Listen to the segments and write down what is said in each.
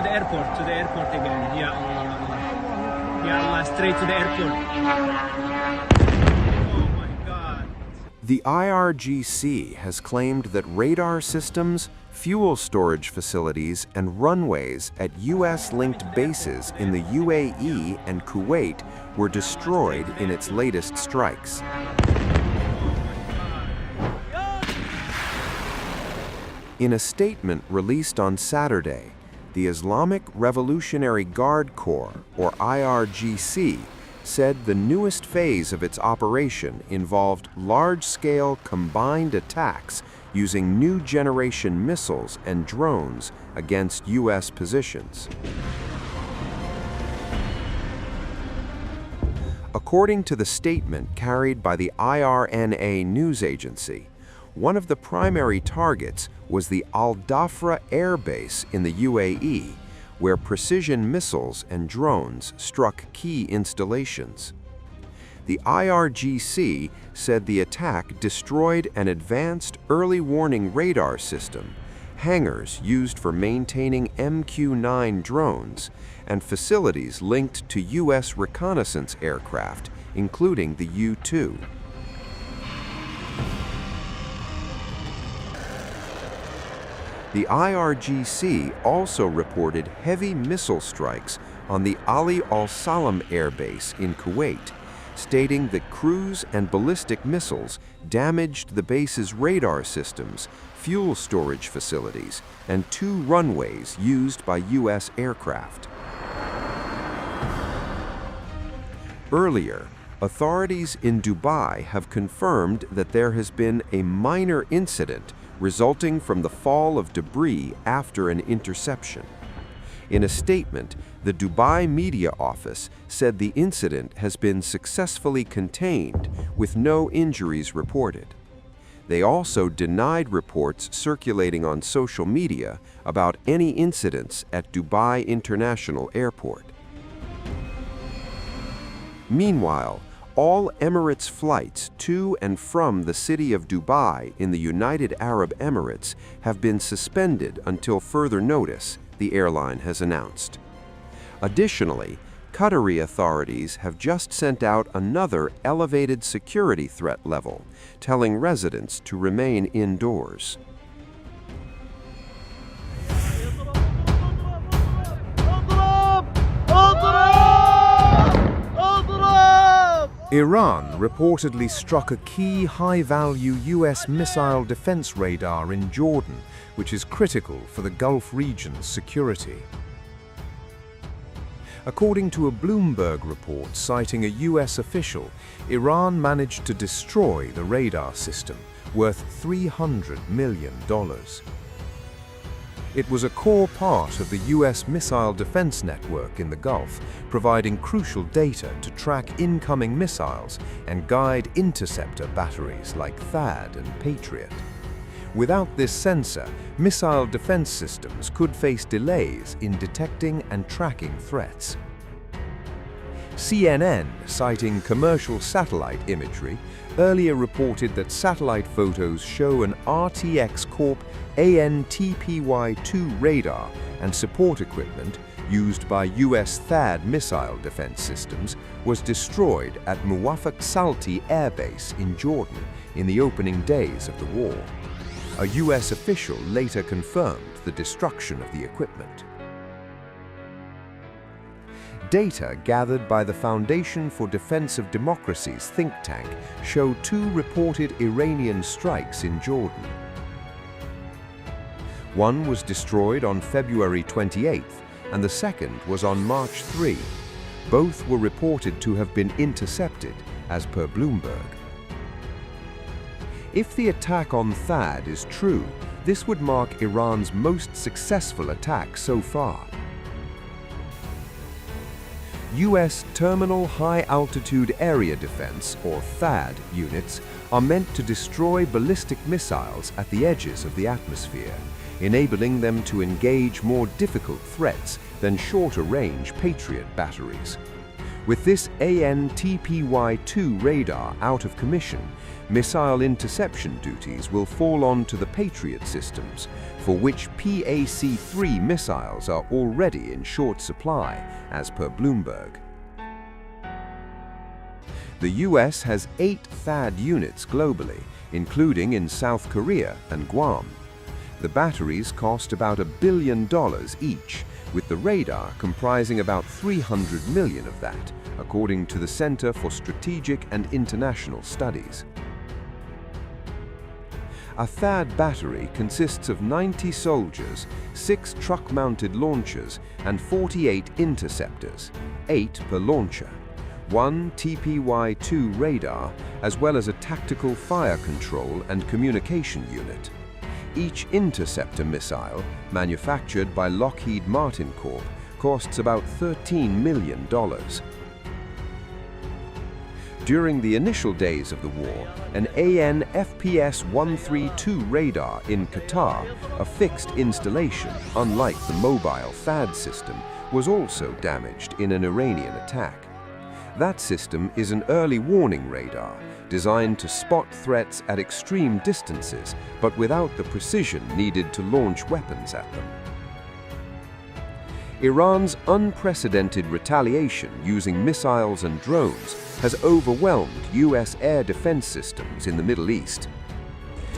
the airport again. Ya Allah. Ya Allah, straight to the airport. Oh my God. The IRGC has claimed that radar systems, fuel storage facilities, and runways at U.S.-linked bases in the UAE and Kuwait were destroyed in its latest strikes. In a statement released on Saturday, the Islamic Revolutionary Guard Corps, or IRGC, said the newest phase of its operation involved large-scale combined attacks using new-generation missiles and drones against U.S. positions. According to the statement carried by the IRNA news agency, one of the primary targets was the Al Dhafra Airbase in the UAE, where precision missiles and drones struck key installations. The IRGC said the attack destroyed an advanced early warning radar system, hangars used for maintaining MQ-9 drones, and facilities linked to U.S. reconnaissance aircraft, including the U-2. The IRGC also reported heavy missile strikes on the Ali Al Salam airbase in Kuwait, stating that cruise and ballistic missiles damaged the base's radar systems, fuel storage facilities, and 2 runways used by U.S. aircraft. Earlier, authorities in Dubai have confirmed that there has been a minor incident resulting from the fall of debris after an interception. In a statement, the Dubai media office said the incident has been successfully contained, with no injuries reported. They also denied reports circulating on social media about any incidents at Dubai International Airport. Meanwhile, all Emirates flights to and from the city of Dubai in the United Arab Emirates have been suspended until further notice, the airline has announced. Additionally, Qatari authorities have just sent out another elevated security threat level, telling residents to remain indoors. Iran reportedly struck a key high-value U.S. missile defense radar in Jordan, which is critical for the Gulf region's security. According to a Bloomberg report citing a U.S. official, Iran managed to destroy the radar system, worth $300 million. It was a core part of the U.S. missile defense network in the Gulf, providing crucial data to track incoming missiles and guide interceptor batteries like THAAD and Patriot. Without this sensor, missile defense systems could face delays in detecting and tracking threats. CNN, citing commercial satellite imagery, earlier reported that satellite photos show an RTX Corp ANTPY-2 radar and support equipment used by U.S. THAAD missile defense systems was destroyed at Muwafaq Salti Airbase in Jordan in the opening days of the war. A U.S. official later confirmed the destruction of the equipment. Data gathered by the Foundation for Defense of Democracy's think tank show 2 reported Iranian strikes in Jordan. One was destroyed on February 28th, and the second was on March 3. Both were reported to have been intercepted, as per Bloomberg. If the attack on THAAD is true, this would mark Iran's most successful attack so far. U.S. Terminal High Altitude Area Defense, or THAAD, units are meant to destroy ballistic missiles at the edges of the atmosphere, enabling them to engage more difficult threats than shorter-range Patriot batteries. With this ANTPY-2 radar out of commission, Missile interception duties will fall onto the Patriot systems, for which PAC-3 missiles are already in short supply, as per Bloomberg. The US has 8 THAAD units globally, including in South Korea and Guam. The batteries cost about $1 billion each, with the radar comprising about $300 million of that, according to the Center for Strategic and International Studies. A THAAD battery consists of 90 soldiers, 6 truck-mounted launchers, and 48 interceptors, 8 per launcher, 1 TPY-2 radar, as well as a tactical fire control and communication unit. Each interceptor missile, manufactured by Lockheed Martin Corp., costs about $13 million. During the initial days of the war, an AN/FPS-132 radar in Qatar, a fixed installation unlike the mobile THAAD system, was also damaged in an Iranian attack. That system is an early warning radar designed to spot threats at extreme distances, but without the precision needed to launch weapons at them. Iran's unprecedented retaliation using missiles and drones has overwhelmed US air defense systems in the Middle East.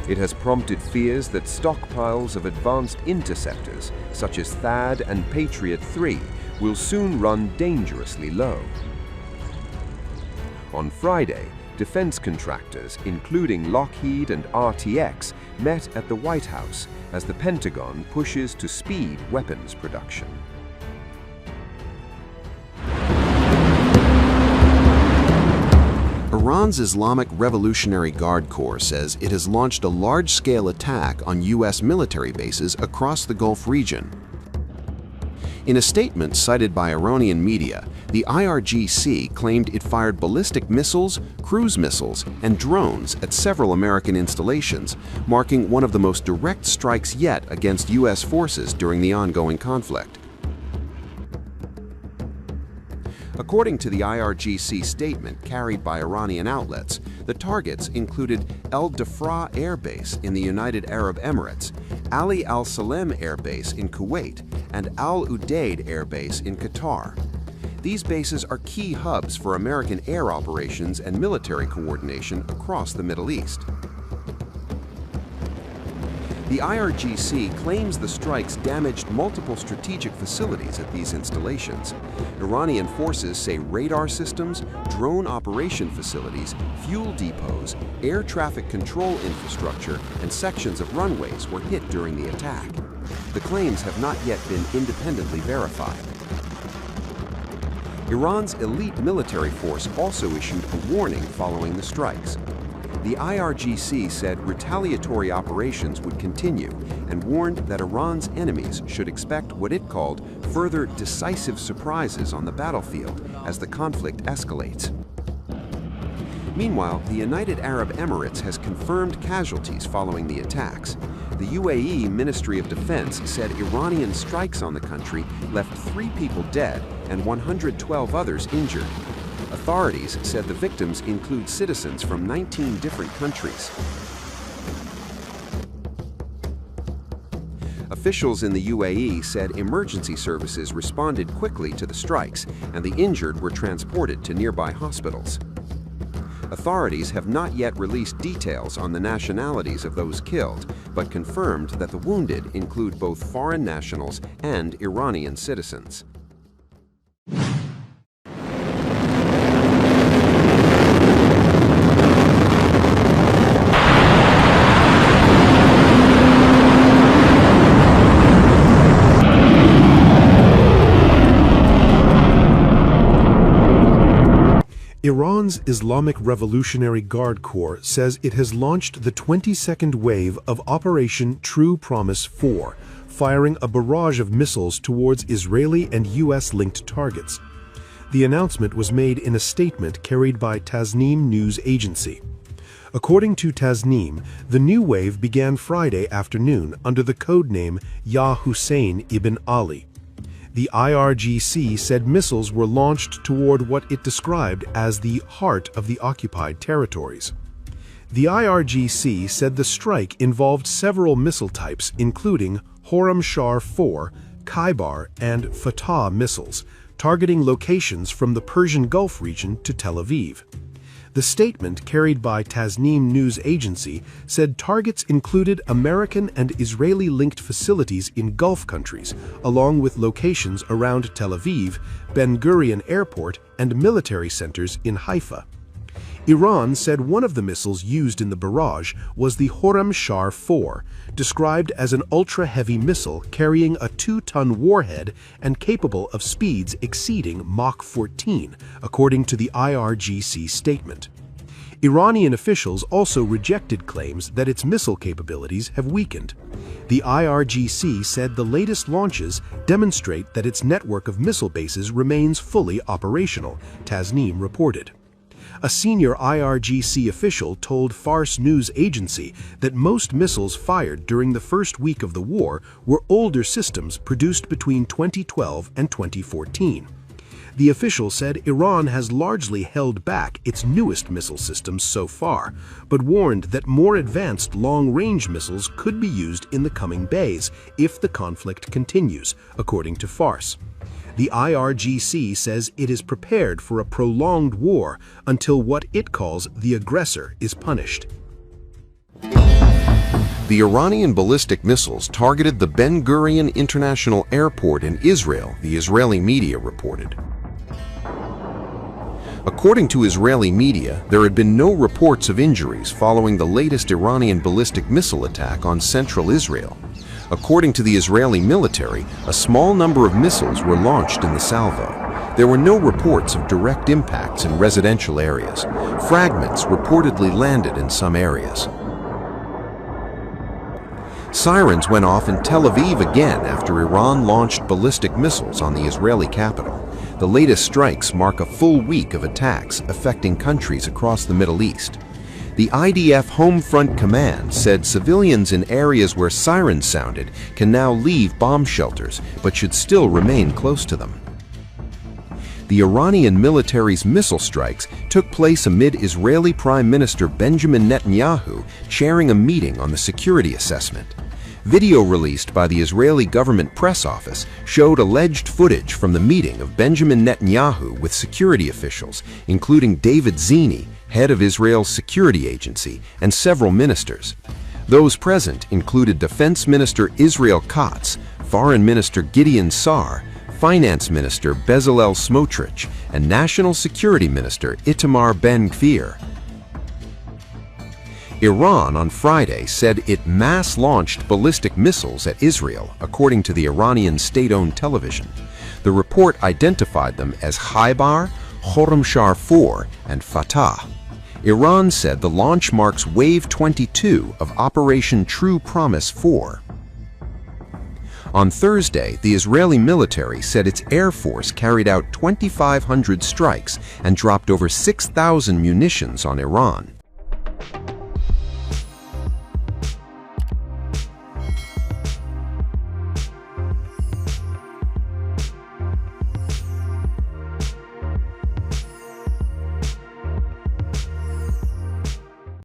It has prompted fears that stockpiles of advanced interceptors, such as THAAD and Patriot 3, will soon run dangerously low. On Friday, defense contractors, including Lockheed and RTX, met at the White House as the Pentagon pushes to speed weapons production. Iran's Islamic Revolutionary Guard Corps says it has launched a large-scale attack on U.S. military bases across the Gulf region. In a statement cited by Iranian media, the IRGC claimed it fired ballistic missiles, cruise missiles, and drones at several American installations, marking one of the most direct strikes yet against U.S. forces during the ongoing conflict. According to the IRGC statement carried by Iranian outlets, the targets included El Defra Air Base in the United Arab Emirates, Ali Al Salem Air Base in Kuwait, and Al Udeid Air Base in Qatar. These bases are key hubs for American air operations and military coordination across the Middle East. The IRGC claims the strikes damaged multiple strategic facilities at these installations. Iranian forces say radar systems, drone operation facilities, fuel depots, air traffic control infrastructure, and sections of runways were hit during the attack. The claims have not yet been independently verified. Iran's elite military force also issued a warning following the strikes. The IRGC said retaliatory operations would continue and warned that Iran's enemies should expect what it called further decisive surprises on the battlefield as the conflict escalates. Meanwhile, the United Arab Emirates has confirmed casualties following the attacks. The UAE Ministry of Defense said Iranian strikes on the country left 3 people dead and 112 others injured. Authorities said the victims include citizens from 19 different countries. Officials in the UAE said emergency services responded quickly to the strikes, and the injured were transported to nearby hospitals. Authorities have not yet released details on the nationalities of those killed, but confirmed that the wounded include both foreign nationals and Iranian citizens. Iran's Islamic Revolutionary Guard Corps says it has launched the 22nd wave of Operation True Promise 4, firing a barrage of missiles towards Israeli and U.S.-linked targets. The announcement was made in a statement carried by Tasnim news agency. According to Tasnim, the new wave began Friday afternoon under the codename Ya Hussein ibn Ali. The IRGC said missiles were launched toward what it described as the heart of the occupied territories. The IRGC said the strike involved several missile types, including Khorramshahr-4, Khaybar, and Fatah missiles, targeting locations from the Persian Gulf region to Tel Aviv. The statement, carried by Tasnim news agency, said targets included American and Israeli-linked facilities in Gulf countries, along with locations around Tel Aviv, Ben Gurion Airport, and military centers in Haifa. Iran said one of the missiles used in the barrage was the Khorramshahr-4, described as an ultra-heavy missile carrying a 2-ton warhead and capable of speeds exceeding Mach 14, according to the IRGC statement. Iranian officials also rejected claims that its missile capabilities have weakened. The IRGC said the latest launches demonstrate that its network of missile bases remains fully operational, Tasnim reported. A senior IRGC official told Fars news agency that most missiles fired during the first week of the war were older systems produced between 2012 and 2014. The official said Iran has largely held back its newest missile systems so far, but warned that more advanced long-range missiles could be used in the coming days if the conflict continues, according to Fars. The IRGC says it is prepared for a prolonged war until what it calls the aggressor is punished. The Iranian ballistic missiles targeted the Ben Gurion International Airport in Israel, the Israeli media reported. According to Israeli media, there had been no reports of injuries following the latest Iranian ballistic missile attack on central Israel. According to the Israeli military, a small number of missiles were launched in the salvo. There were no reports of direct impacts in residential areas. Fragments reportedly landed in some areas. Sirens went off in Tel Aviv again after Iran launched ballistic missiles on the Israeli capital. The latest strikes mark a full week of attacks affecting countries across the Middle East. The IDF Home Front Command said civilians in areas where sirens sounded can now leave bomb shelters, but should still remain close to them. The Iranian military's missile strikes took place amid Israeli Prime Minister Benjamin Netanyahu chairing a meeting on the security assessment. Video released by the Israeli government press office showed alleged footage from the meeting of Benjamin Netanyahu with security officials, including David Zini, head of Israel's security agency, and several ministers. Those present included Defense Minister Israel Katz, Foreign Minister Gideon Sa'ar, Finance Minister Bezalel Smotrich, and National Security Minister Itamar Ben-Gvir. Iran on Friday said it mass-launched ballistic missiles at Israel, according to the Iranian state-owned television. The report identified them as Khaybar, Khorramshahr-4, and Fatah. Iran said the launch marks Wave 22 of Operation True Promise 4. On Thursday, the Israeli military said its air force carried out 2,500 strikes and dropped over 6,000 munitions on Iran.